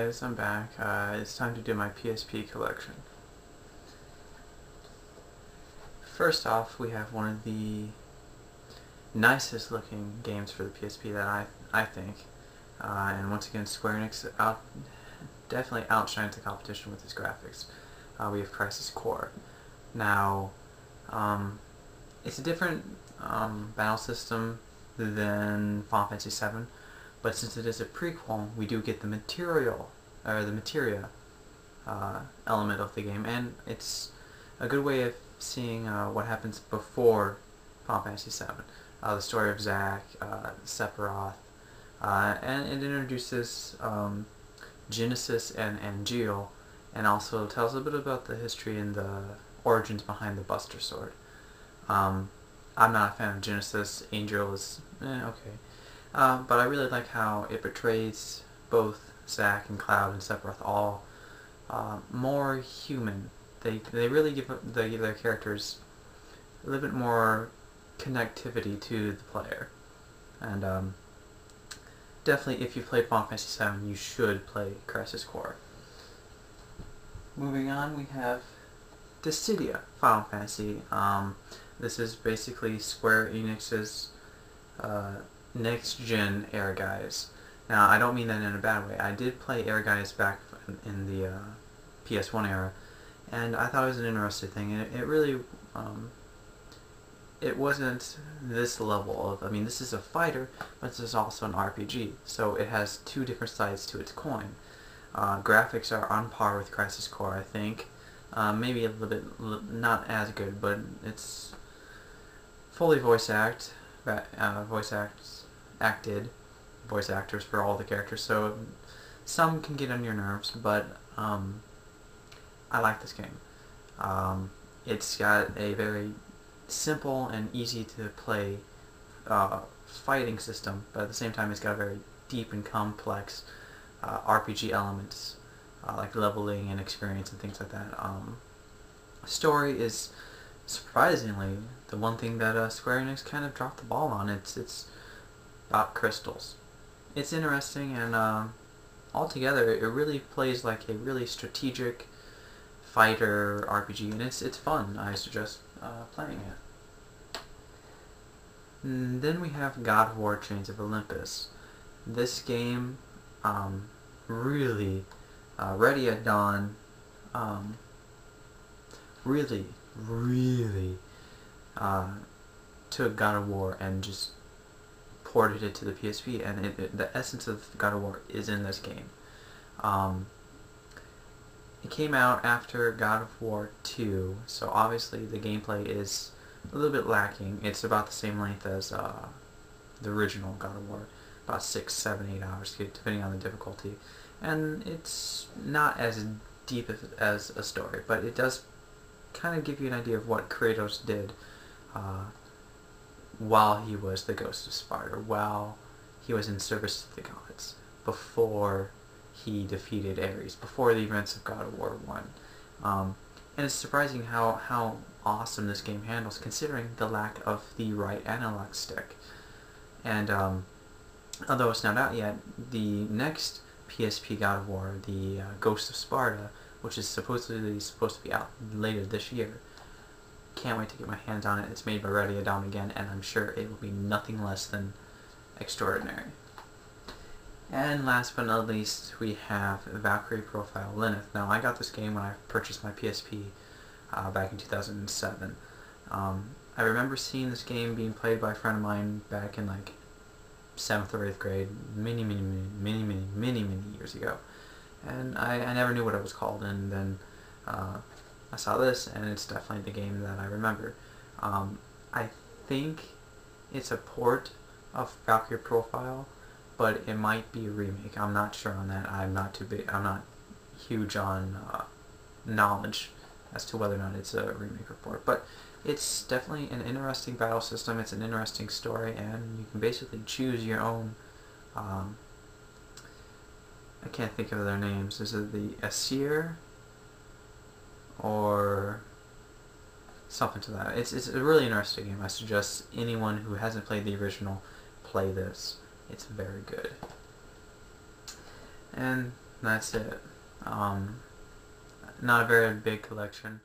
Guys, I'm back. It's time to do my PSP collection. First off, we have one of the nicest looking games for the PSP that I think. And once again, Square Enix definitely outshines the competition with its graphics. We have Crisis Core. Now, it's a different battle system than Final Fantasy VII, but since it is a prequel, we do get the materia element of the game, and it's a good way of seeing what happens before Final Fantasy VII. The story of Zack, Sephiroth, and it introduces Genesis and Angel, and also tells a bit about the history and the origins behind the Buster Sword. I'm not a fan of Genesis. Angel is okay. But I really like how it portrays both Zack and Cloud and Sephiroth all more human. They really give their characters a little bit more connectivity to the player. And definitely, if you played Final Fantasy VII, you should play Crisis Core. Moving on, we have Dissidia Final Fantasy. This is basically Square Enix's next-gen Air Guys. Now, I don't mean that in a bad way. I did play Air Guys back in the PS1 era, and I thought it was an interesting thing. It really, it wasn't this level of, I mean, this is a fighter, but this is also an RPG, so it has two different sides to its coin. Graphics are on par with Crisis Core, I think. Maybe a little bit, not as good, but it's fully voice acted, voice actors for all the characters, so some can get on your nerves, but I like this game. It's got a very simple and easy to play fighting system, but at the same time it's got a very deep and complex RPG elements, like leveling and experience and things like that. Story is surprisingly the one thing that Square Enix kind of dropped the ball on. It's about crystals. It's interesting, and altogether it really plays like a really strategic fighter RPG, and it's fun. I suggest playing it. And then we have God of War Chains of Olympus. This game really Ready at Dawn really took God of War and just ported it to the PSP, and the essence of God of War is in this game. It came out after God of War 2, so obviously the gameplay is a little bit lacking. It's about the same length as the original God of War, about 6, 7, 8 hours, depending on the difficulty. And it's not as deep as a story, but it does kind of give you an idea of what Kratos did while he was the Ghost of Sparta, while he was in service to the gods, before he defeated Ares, before the events of God of War 1. And it's surprising how awesome this game handles, considering the lack of the right analog stick. And although it's not out yet, the next PSP God of War, the Ghost of Sparta, which is supposed to be out later this year. Can't wait to get my hands on it. It's made by Ready at Dawn again, and I'm sure it will be nothing less than extraordinary. And last but not least, we have Valkyrie Profile Lilith. Now, I got this game when I purchased my PSP back in 2007. I remember seeing this game being played by a friend of mine back in like 7th or 8th grade, many years ago. And I never knew what it was called, and then I saw this, and it's definitely the game that I remember. I think it's a port of Valkyrie Profile, but it might be a remake. I'm not sure on that. I'm not huge on knowledge as to whether or not it's a remake or port, but it's definitely an interesting battle system. It's an interesting story, and you can basically choose your own. I can't think of their names. Is it the Asir or something to that? It's a really interesting game. I suggest anyone who hasn't played the original play this. It's very good. And That's it. Not a very big collection.